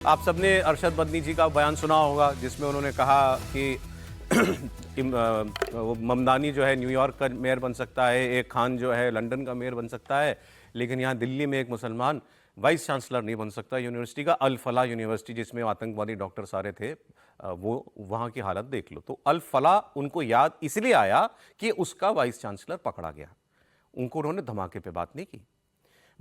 आप सबने अरशद बदनी जी का बयान सुना होगा जिसमें उन्होंने कहा कि वो ममदानी जो है न्यूयॉर्क का मेयर बन सकता है, एक खान जो है लंदन का मेयर बन सकता है, लेकिन यहाँ दिल्ली में एक मुसलमान वाइस चांसलर नहीं बन सकता यूनिवर्सिटी का। अल फलाह यूनिवर्सिटी जिसमें आतंकवादी डॉक्टर सारे थे, वो वहाँ की हालत देख लो। तो अल फलाह उनको याद इसलिए आया कि उसका वाइस चांसलर पकड़ा गया, उनको उन्होंने धमाके पे बात नहीं की।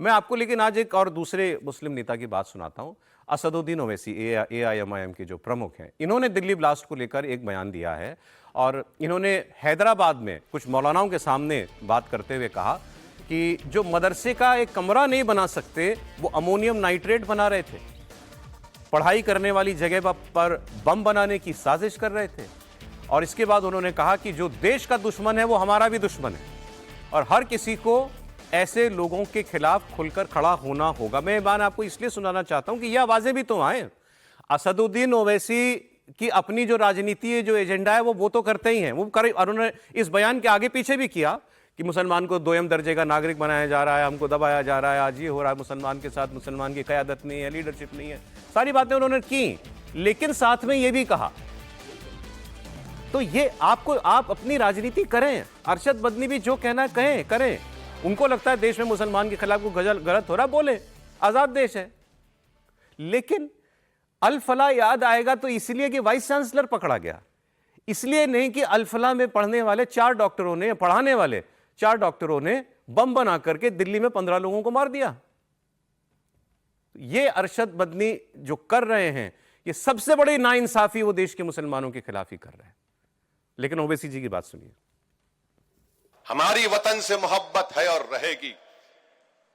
मैं आपको लेकिन आज एक और दूसरे मुस्लिम नेता की बात सुनाता हूं। असदुद्दीन ओवैसी AIMIM के जो प्रमुख हैं, इन्होंने दिल्ली ब्लास्ट को लेकर एक बयान दिया है और इन्होंने हैदराबाद में कुछ मौलानाओं के सामने बात करते हुए कहा कि जो मदरसे का एक कमरा नहीं बना सकते वो अमोनियम नाइट्रेट बना रहे थे, पढ़ाई करने वाली जगह पर बम बनाने की साजिश कर रहे थे। और इसके बाद उन्होंने कहा कि जो देश का दुश्मन है वो हमारा भी दुश्मन है और हर किसी को ऐसे लोगों के खिलाफ खुलकर खड़ा होना होगा। मैं ये बात आपको इसलिए सुनाना चाहता हूं कि ये आवाजें भी तो आए। असदुद्दीन ओवैसी की अपनी जो राजनीति है, जो एजेंडा है, वो तो करते ही हैं, वो कर। और उन्होंने इस बयान के आगे पीछे भी किया कि मुसलमान को दोयम दर्जे का नागरिक बनाया जा रहा है, हमको दबाया जा रहा है, आज ये हो रहा है मुसलमान के साथ, मुसलमान की क़यादत नहीं है, लीडरशिप नहीं है, सारी बातें उन्होंने की। लेकिन साथ में ये भी कहा, तो ये आप अपनी राजनीति करें, अरशद बदनी भी जो कहना कहें करें। उनको लगता है देश में मुसलमान के खिलाफ कोई गलत हो रहा, बोले, आजाद देश है। लेकिन अल फलाह याद आएगा तो इसलिए कि वाइस चांसलर पकड़ा गया, इसलिए नहीं कि अल फलाह में पढ़ने वाले 4 डॉक्टरों ने, पढ़ाने वाले 4 डॉक्टरों ने बम बना करके दिल्ली में 15 लोगों को मार दिया। ये अरशद बदनी जो कर रहे हैं, ये सबसे बड़ी नाइंसाफी वो देश के मुसलमानों के खिलाफ ही कर रहे हैं। लेकिन ओवैसी जी की बात सुनिए। हमारी वतन से मोहब्बत है और रहेगी।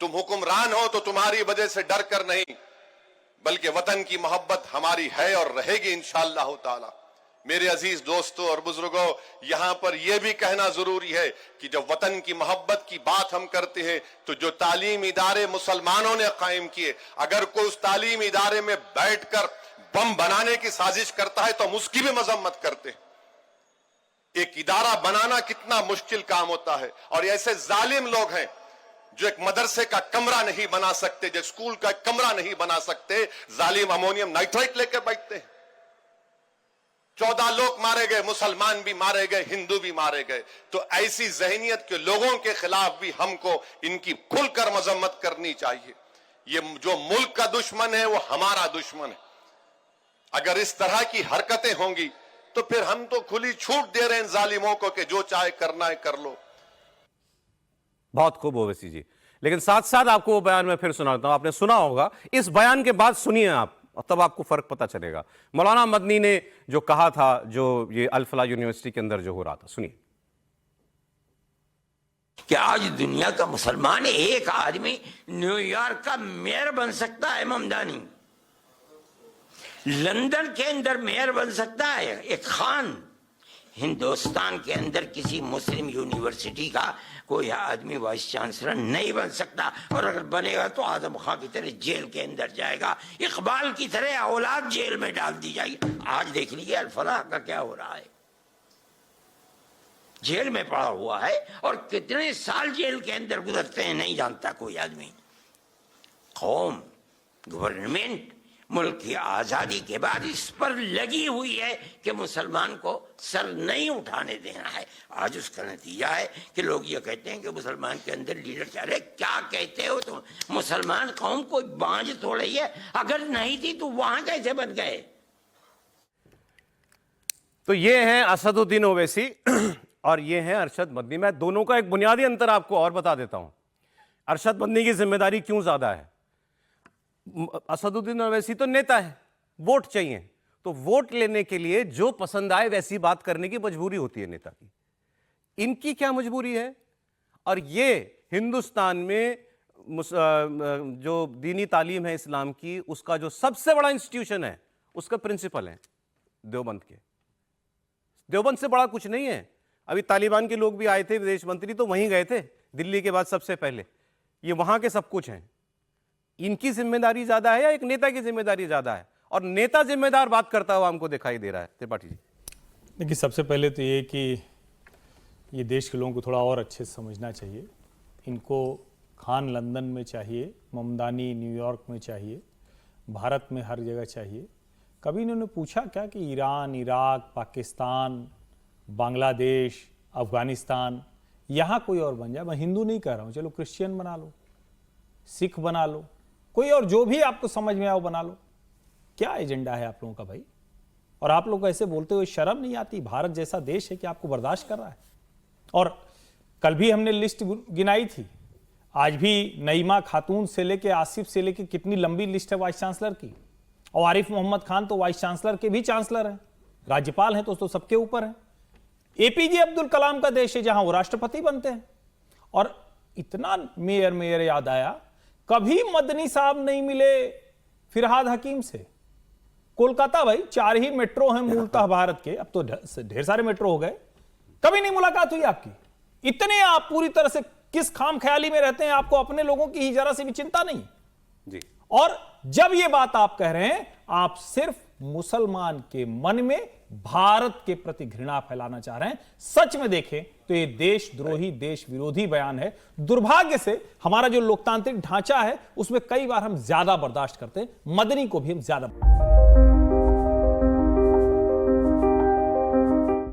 तुम हुक्मरान हो तो तुम्हारी वजह से डर कर नहीं, बल्कि वतन की मोहब्बत हमारी है और रहेगी इंशाअल्लाह ताला। मेरे अजीज दोस्तों और बुजुर्गों, यहां पर यह भी कहना जरूरी है कि जब वतन की मोहब्बत की बात हम करते हैं तो जो तालीम इदारे मुसलमानों ने कायम किए, अगर कोई उस तालीम इदारे में बैठकर बम बनाने की साजिश करता है तो हम उसकी भी मजम्मत करते हैं। एक इदारा बनाना कितना मुश्किल काम होता है, और ऐसे जालिम लोग हैं जो एक मदरसे का कमरा नहीं बना सकते, जो स्कूल का कमरा नहीं बना सकते, जालिम अमोनियम नाइट्रेट लेकर बैठते हैं। 14 लोग मारे गए, मुसलमान भी मारे गए, हिंदू भी मारे गए। तो ऐसी जहनियत के लोगों के खिलाफ भी हमको इनकी खुलकर मजम्मत करनी चाहिए। ये जो मुल्क का दुश्मन है वो हमारा दुश्मन है। अगर इस तरह की हरकतें होंगी तो फिर हम तो खुली छूट दे रहे हैं जालिमों को कि जो चाहे करना है कर लो। बहुत खूब ओवैसी जी, लेकिन साथ साथ आपको वो बयान मैं फिर सुनाता हूं, आपने सुना होगा। इस बयान के बाद सुनिए आप, तब आपको फर्क पता चलेगा। मौलाना मदनी ने जो कहा था, जो ये अल फलाह यूनिवर्सिटी के अंदर जो हो रहा था, सुनिए। कि आज दुनिया का मुसलमान एक आदमी न्यूयॉर्क का मेयर बन सकता है, ममदानी लंदन के अंदर मेयर बन सकता है, एक खान हिंदुस्तान के अंदर किसी मुस्लिम यूनिवर्सिटी का कोई आदमी वाइस चांसलर नहीं बन सकता। और अगर बनेगा तो आजम खां की तरह जेल के अंदर जाएगा, इकबाल की तरह औलाद जेल में डाल दी जाएगी। आज देख लीजिए अल फलाह का क्या हो रहा है, जेल में पड़ा हुआ है और कितने साल जेल के अंदर गुजरते हैं नहीं जानता कोई आदमी। कौम, गवर्नमेंट मुल्क की आजादी के बाद इस पर लगी हुई है कि मुसलमान को सर नहीं उठाने देना है। आज उसका नतीजा है कि लोग ये कहते हैं कि मुसलमान के अंदर लीडर चाह रहे। क्या कहते हो तुम? मुसलमान कौम कोई बांझ थोड़ी है, अगर नहीं थी तो वहां कैसे बन गए? तो ये हैं असदुद्दीन ओवैसी और ये हैं अरशद बदनी। मैं दोनों का एक बुनियादी अंतर आपको और बता देता हूं। अरशद बदनी की जिम्मेदारी क्यों ज्यादा है? असदुद्दीन ओवैसी तो नेता है, वोट चाहिए, तो वोट लेने के लिए जो पसंद आए वैसी बात करने की मजबूरी होती है नेता की। इनकी क्या मजबूरी है? और ये हिंदुस्तान में जो दीनी तालीम है इस्लाम की, उसका जो सबसे बड़ा इंस्टीट्यूशन है, उसका प्रिंसिपल है देवबंद के। देवबंद से बड़ा कुछ नहीं है। अभी तालिबान के लोग भी आए थे, विदेश मंत्री, तो वहीं गए थे दिल्ली के बाद सबसे पहले। ये वहां के सब कुछ हैं। इनकी जिम्मेदारी ज्यादा है या एक नेता की जिम्मेदारी ज्यादा है? और नेता जिम्मेदार बात करता हुआ हमको दिखाई दे रहा है। त्रिपाठी जी, देखिए, सबसे पहले तो ये कि ये देश के लोगों को थोड़ा और अच्छे से समझना चाहिए। इनको खान लंदन में चाहिए, ममदानी न्यूयॉर्क में चाहिए, भारत में हर जगह चाहिए। कभी इन्होंने पूछा क्या कि ईरान, इराक, पाकिस्तान, बांग्लादेश, अफगानिस्तान, यहाँ कोई और बन जाए? मैं हिंदू नहीं कह रहा हूँ, चलो क्रिश्चियन बना लो, सिख बना लो, कोई और जो भी आपको समझ में आओ बना लो। क्या एजेंडा है आप लोगों का भाई? और आप लोग ऐसे बोलते हुए शर्म नहीं आती? भारत जैसा देश है कि आपको बर्दाश्त कर रहा है। और कल भी हमने लिस्ट गिनाई थी, आज भी नईमा खातून से लेके आसिफ से लेके कितनी लंबी लिस्ट है वाइस चांसलर की। और आरिफ मोहम्मद खान तो वाइस चांसलर के भी चांसलर हैं, राज्यपाल हैं तो सबके ऊपर हैं। एपीजे अब्दुल कलाम का देश है जहां वो राष्ट्रपति बनते हैं। और इतना मेयर याद आया, कभी मदनी साहब नहीं मिले फिरहाद हकीम से। कोलकाता भाई 4 ही मेट्रो हैं मूलतः भारत के, अब तो ढेर सारे मेट्रो हो गए, कभी नहीं मुलाकात हुई आपकी। इतने आप पूरी तरह से किस खाम ख्याली में रहते हैं, आपको अपने लोगों की ही जरा से भी चिंता नहीं जी। और जब ये बात आप कह रहे हैं, आप सिर्फ मुसलमान के मन में भारत के प्रति घृणा फैलाना चाह रहे हैं। सच में देखें तो ये देशद्रोही, देश विरोधी बयान है। दुर्भाग्य से हमारा जो लोकतांत्रिक ढांचा है उसमें कई बार हम ज्यादा बर्दाश्त करते हैं, मदनी को भी हम ज्यादा